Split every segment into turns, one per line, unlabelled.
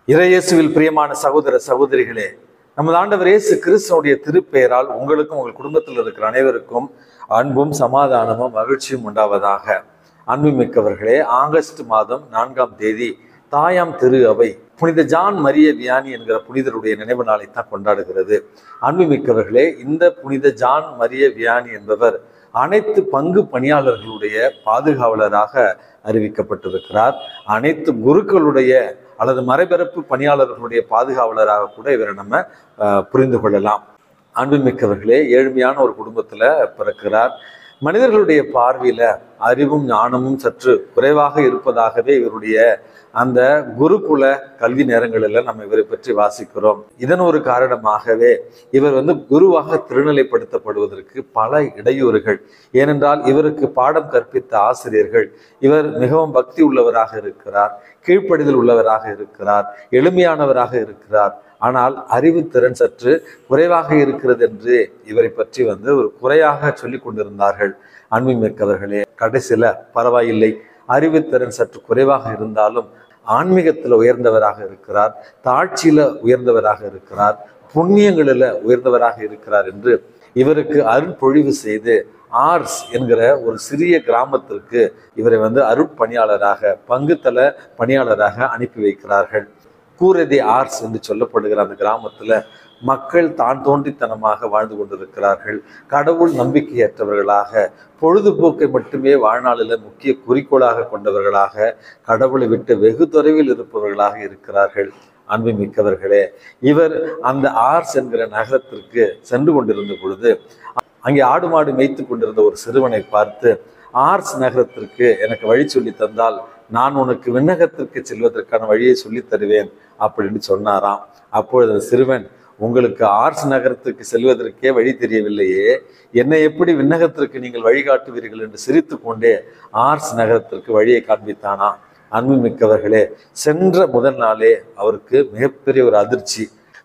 இறையேசுவில் பிரியமான சகோதர சகோதரிகளே, நமது ஆண்டவர் இயேசு கிறிஸ்துவுடைய திருப்பெயரால் உங்களுக்கும் உங்கள் குடும்பத்தில் இருக்கிற அனைவருக்கும் அன்பும் சமாதானமும் மகிழ்ச்சியும் உண்டாவதாக. அன்புமிக்கவர்களே, ஆகஸ்ட் மாதம் 4ஆம் தேதி தாயாம் திரு அவை புனித ஜான் மரிய வியானி என்கிற புனிதருடைய நினைவு நாளை தான் கொண்டாடுகிறது. அன்புமிக்கவர்களே, இந்த புனித ஜான் மரிய வியானி என்பவர் அனைத்து பங்கு பணியாளர்களுடைய பாதுகாவலராக அறிவிக்கப்பட்டிருக்கிறார். அனைத்து குருக்களுடைய அல்லது மறைபரப்பு பணியாளர்களுடைய பாதுகாவலராக கூட இவரை நம்ம புரிந்து கொள்ளலாம். அன்புமிக்கவர்களே, ஏழ்மையான ஒரு குடும்பத்துல பிறக்கிறார். மனிதர்களுடைய பார்வையில அறிவும் ஞானமும் சற்று குறைவாக இருப்பதாகவே இவருடைய அந்த குருகுல கல்வி நேரங்களில் நம்ம இவரை பற்றி வாசிக்கிறோம். இதன் ஒரு காரணமாகவே இவர் குருவாக திருநிலைப்படுத்தப்படுவதற்கு பல இடையூறுகள். ஏனென்றால் இவருக்கு பாடம் கற்பித்த ஆசிரியர்கள் இவர் மிகவும் பக்தி உள்ளவராக இருக்கிறார், கீழ்ப்படிதல் உள்ளவராக இருக்கிறார், எளிமையானவராக இருக்கிறார். ஆனால் அறிவுத்திறன் சற்று குறைவாக இருக்கிறது என்று இவரை பற்றி ஒரு குறையாக சொல்லி கொண்டிருந்தார்கள். அன்புமிக்கவர்களே, கடைசியில பரவாயில்லை, அறிவுத்திறன் சற்று குறைவாக இருந்தாலும் ஆன்மீகத்துல உயர்ந்தவராக இருக்கிறார், தாட்சியில உயர்ந்தவராக இருக்கிறார், புண்ணியங்களில உயர்ந்தவராக இருக்கிறார் என்று இவருக்கு அருட்பொழிவு செய்து ஆர்ஸ் என்கிற ஒரு சிறிய கிராமத்திற்கு இவரை அருட்பணியாளராக பங்குத்தள பணியாளராக அனுப்பி வைக்கிறார்கள். கூரதி ஆர்ஸ் என்று சொல்லப்படுகிற அந்த கிராமத்துல மக்கள் தான் தோன்றித்தனமாக வாழ்ந்து கொண்டிருக்கிறார்கள். கடவுள் நம்பிக்கையற்றவர்களாக, பொழுதுபோக்கை மட்டுமே வாழ்நாளில் முக்கிய குறிக்கோளாக கொண்டவர்களாக, கடவுளை விட்டு வெகு தொலைவில் இருப்பவர்களாக இருக்கிறார்கள். அன்புமிக்கவர்களே, இவர் அந்த ஆர்ஸ் என்கிற நகரத்திற்கு சென்று கொண்டிருந்த பொழுது அங்கே ஆடு மாடு மேய்த்து கொண்டிருந்த ஒரு சிறுவனை பார்த்து, ஆர்ஸ் நகரத்திற்கு எனக்கு வழி சொல்லி தந்தால் நான் உனக்கு விண்ணகத்திற்கு செல்வதற்கான வழியை சொல்லி தருவேன் அப்படின்னு சொன்னாராம். அப்பொழுது அந்த சிறுவன், உங்களுக்கு ஆர்ஸ் நகரத்துக்கு செல்வதற்கே வழி தெரியவில்லையே, என்னை எப்படி விண்ணகத்திற்கு நீங்கள் வழிகாட்டுவீர்கள் என்று சிரித்து கொண்டே ஆர்ஸ் நகரத்திற்கு வழியை காண்பித்தானா. அன்புமிக்கவர்களே, சென்ற முதல் நாளே அவருக்கு மிகப்பெரிய ஒரு அதிர்ச்சி.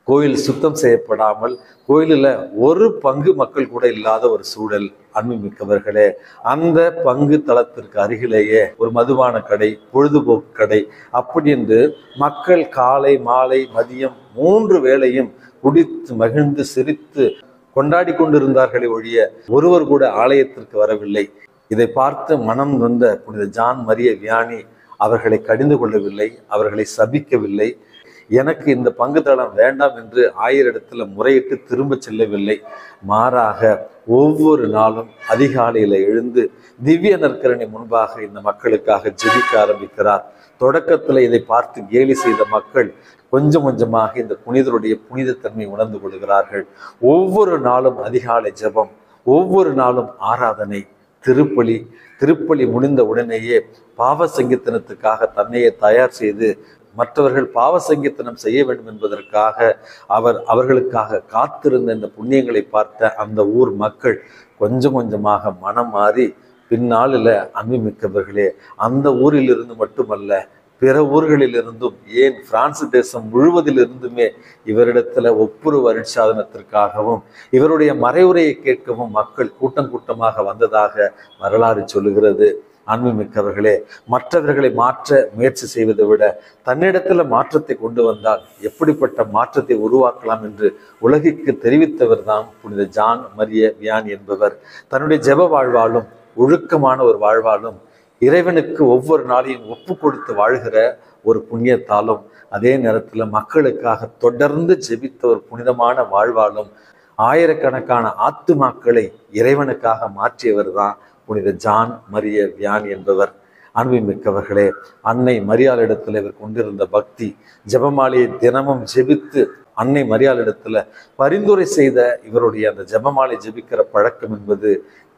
கோயில் சுத்தம் செய்யப்படாமல் கோயிலில் ஒரு பங்கு மக்கள் கூட இல்லாத ஒரு சூழல். அன்புமிக்கவர்களே, அந்த பங்கு தளத்திற்கு அருகிலேயே ஒரு மதுபான கடை, பொழுதுபோக்கு கடை, அப்படி என்று மக்கள் காலை மாலை மதியம் 3 வேளையும் குடித்து மகிழ்ந்து சிரித்து கொண்டாடி கொண்டிருந்தார்களே ஒழிய ஒருவர் கூட ஆலயத்திற்கு வரவில்லை. இதை பார்த்து மனம் நொந்த புனித ஜான் மரிய வியானி அவர்களை கடிந்து கொள்ளவில்லை, அவர்களை சபிக்கவில்லை, எனக்கு இந்த பங்கு தளம் வேண்டாம் என்று 1000 இடத்துல முறையிட்டு திரும்ப செல்லவில்லை. மாறாக ஒவ்வொரு நாளும் அதிகாலையில எழுந்து திவ்ய நற்கரணை முன்பாக இந்த மக்களுக்காக ஜெபிக்க ஆரம்பிக்கிறார். தொடக்கத்துல இதை பார்த்து கேலி செய்த மக்கள் கொஞ்சம் கொஞ்சமாக இந்த புனிதருடைய புனிதத்தன்மை உணர்ந்து கொள்கிறார்கள். ஒவ்வொரு நாளும் அதிகாலை ஜெபம், ஒவ்வொரு நாளும் ஆராதனை, திருப்பலி முடிந்த உடனேயே பாவ சங்கீர்த்தனத்துக்காக தன்னையே தயார் செய்து மற்றவர்கள் பாவ சங்கீர்த்தனம் செய்ய வேண்டும் என்பதற்காக அவர்களுக்காக காத்திருந்த இந்த புண்ணியங்களை பார்த்த அந்த ஊர் மக்கள் கொஞ்சம் கொஞ்சமாக மனம் மாறி பின்னாளில் அன்புமிக்கவர்களே, அந்த ஊரிலிருந்து மட்டுமல்ல பிற ஊர்களிலிருந்தும், ஏன் பிரான்ஸ் தேசம் முழுவதிலிருந்துமே இவரிடத்துல ஒப்புரவு அருட்சாதனத்திற்காகவும் இவருடைய மறைவுரையை கேட்கவும் மக்கள் கூட்டம் கூட்டமாக வந்ததாக வரலாறு சொல்லுகிறது. அன்புமிக்கவர்களே, மற்றவர்களை மாற்ற முயற்சி செய்வதை விட தன்னிடத்துல மாற்றத்தை கொண்டு வந்தால் எப்படிப்பட்ட மாற்றத்தை உருவாக்கலாம் என்று உலகிற்கு தெரிவித்தவர் தான் புனித ஜான் மரிய வியானி என்பவர். தன்னுடைய ஜெப வாழ்வாலும் ஒழுக்கமான ஒரு வாழ்வாலும் இறைவனுக்கு ஒவ்வொரு நாளையும் ஒப்பு கொடுத்து வாழ்கிற ஒரு புண்ணியத்தாலும் அதே நேரத்தில் மக்களுக்காக தொடர்ந்து ஜெபித்த ஒரு புனிதமான வாழ்வாலும் ஆயிரக்கணக்கான ஆத்துமாக்களை இறைவனுக்காக மாற்றியவர் தான் புனித ஜான் மரிய வியானி என்பவர். அன்புமிக்கவர்களே, அன்னை மரியாளிடத்தில் இவர் கொண்டிருந்த பக்தி, ஜெபமாலையை தினமும் ஜெபித்து அன்னை மரியாளிடத்துல பரிந்துரை செய்த இவருடைய அந்த ஜெபமாலை ஜெபிக்கிற பழக்கம் என்பது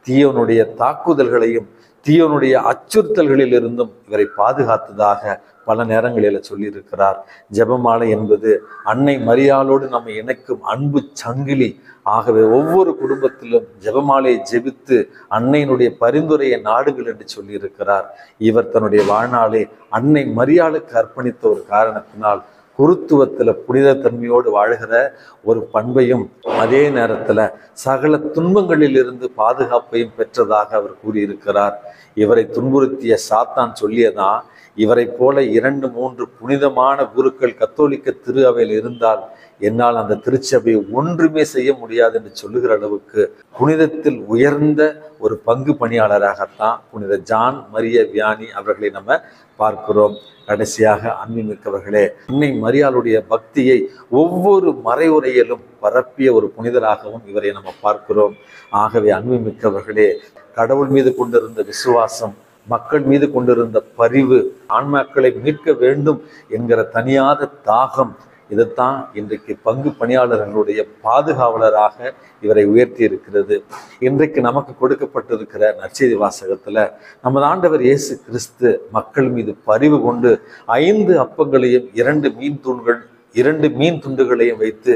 தீயோனுடைய தாக்குதல்களையும் தீயோனுடைய அச்சுறுத்தல்களில் இருந்தும் இவரை பாதுகாத்ததாக பல நேரங்களில் சொல்லியிருக்கிறார். ஜெபமாலை என்பது அன்னை மரியாளோடு நம்மை இணைக்கும் அன்பு சங்கிலி. ஆகவே ஒவ்வொரு குடும்பத்திலும் ஜெபமாலையை ஜெபித்து அன்னையினுடைய பரிந்துரையை நாடுகள் என்று சொல்லியிருக்கிறார். இவர் தன்னுடைய வாழ்நாளை அன்னை மரியாளுக்கு அர்ப்பணித்த ஒரு காரணத்தினால் குருத்துவத்துல புனித தன்மையோடு வாழ்கிற ஒரு பண்பையும் அதே நேரத்துல சகல துன்பங்களில் இருந்து பாதுகாப்பையும் பெற்றதாக அவர் கூறியிருக்கிறார். இவரை துன்புறுத்திய சாத்தான் சொல்லியதான், இவரை போல 2-3 புனிதமான குருக்கள் கத்தோலிக்க திரு அவையில் இருந்தால் என்னால் அந்த திருச்சபையை ஒன்றுமே செய்ய முடியாது என்று சொல்லுகிற அளவுக்கு புனிதத்தில் உயர்ந்த ஒரு பங்கு பணியாளராகத்தான் புனித ஜான் மரிய வியானி அவர்களை நம்ம பார்க்கிறோம். கடைசியாக அன்பிமிக்கவர்களே, அன்னை மரியாளுடைய பக்தியை ஒவ்வொரு மறைவுரையிலும் பரப்பிய ஒரு புனிதராகவும் இவரை நம்ம பார்க்கிறோம். ஆகவே அன்பிமிக்கவர்களே, கடவுள் மீது கொண்டிருந்த விசுவாசம், மக்கள் மீது கொண்டிருந்த பரிவு, ஆன்மாக்களை மீட்க வேண்டும் என்கிற தனியாத தாகம், இதைத்தான் இன்றைக்கு பங்கு பணியாளர்களுடைய பாதுகாவலராக இவரை உயர்த்தி இருக்கிறது. இன்றைக்கு நமக்கு கொடுக்கப்பட்டிருக்கிற நற்செய்தி வாசகத்துல நமது ஆண்டவர் இயேசு கிறிஸ்து மக்கள் மீது பரிவு கொண்டு 5 அப்பங்களையும் 2 மீன் துண்டுகளையும் வைத்து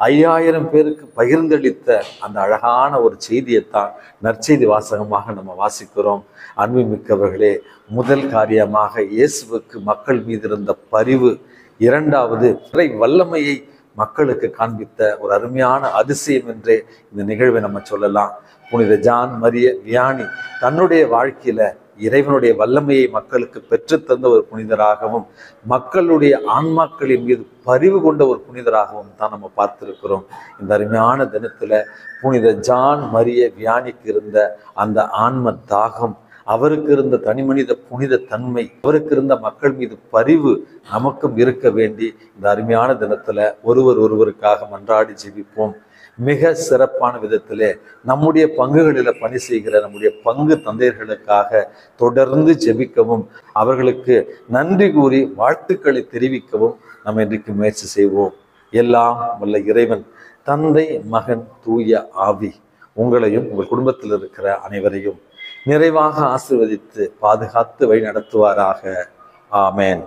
5000 பேருக்கு பகிர்ந்தளித்த அந்த அழகான ஒரு செய்தியைத்தான் நற்செய்தி வாசகமாக நம்ம வாசிக்கிறோம். அன்புமிக்கவர்களே, முதல் காரியமாக இயேசுவுக்கு மக்கள் மீது இருந்த பரிவு, 2வது இறை வல்லமையை மக்களுக்கு காண்பித்த ஒரு அருமையான அதிசயம் என்றே இந்த நிகழ்வை நம்ம சொல்லலாம். புனித ஜான் மரிய வியானி தன்னுடைய வாழ்க்கையில இறைவனுடைய வல்லமையை மக்களுக்கு பெற்றுத்தந்த ஒரு புனிதராகவும், மக்களுடைய ஆன்மாக்களின் மீது பரிவு கொண்ட ஒரு புனிதராகவும் தான் நம்ம பார்த்திருக்கிறோம். இந்த அருமையான தினத்துல புனித ஜான் மரிய வியானிக்கு இருந்த அந்த ஆன்ம தாகம், அவருக்கு இருந்த தனிமனித புனித தன்மை, அவருக்கு இருந்த மக்கள் மீது பரிவு நமக்கும் இருக்க வேண்டி இந்த அருமையான தினத்துல ஒருவருக்காக மன்றாடி ஜெபிப்போம். மிக சிறப்பான விதத்திலே நம்முடைய பங்குகளில் பணி செய்கிற நம்முடைய பங்கு தந்தையர்களுக்காக தொடர்ந்து ஜெபிக்கவும், அவர்களுக்கு நன்றி கூறி வாழ்த்துக்களை தெரிவிக்கவும் நம்ம இன்றைக்கு முயற்சி செய்வோம். எல்லாம் வல்ல இறைவன், தந்தை, மகன், தூய ஆவி உங்களையும் உங்கள் குடும்பத்தில் இருக்கிற அனைவரையும் நிறைவாக ஆசீர்வதித்து பாதுகாத்து வழி நடத்துவாராக. ஆமேன்.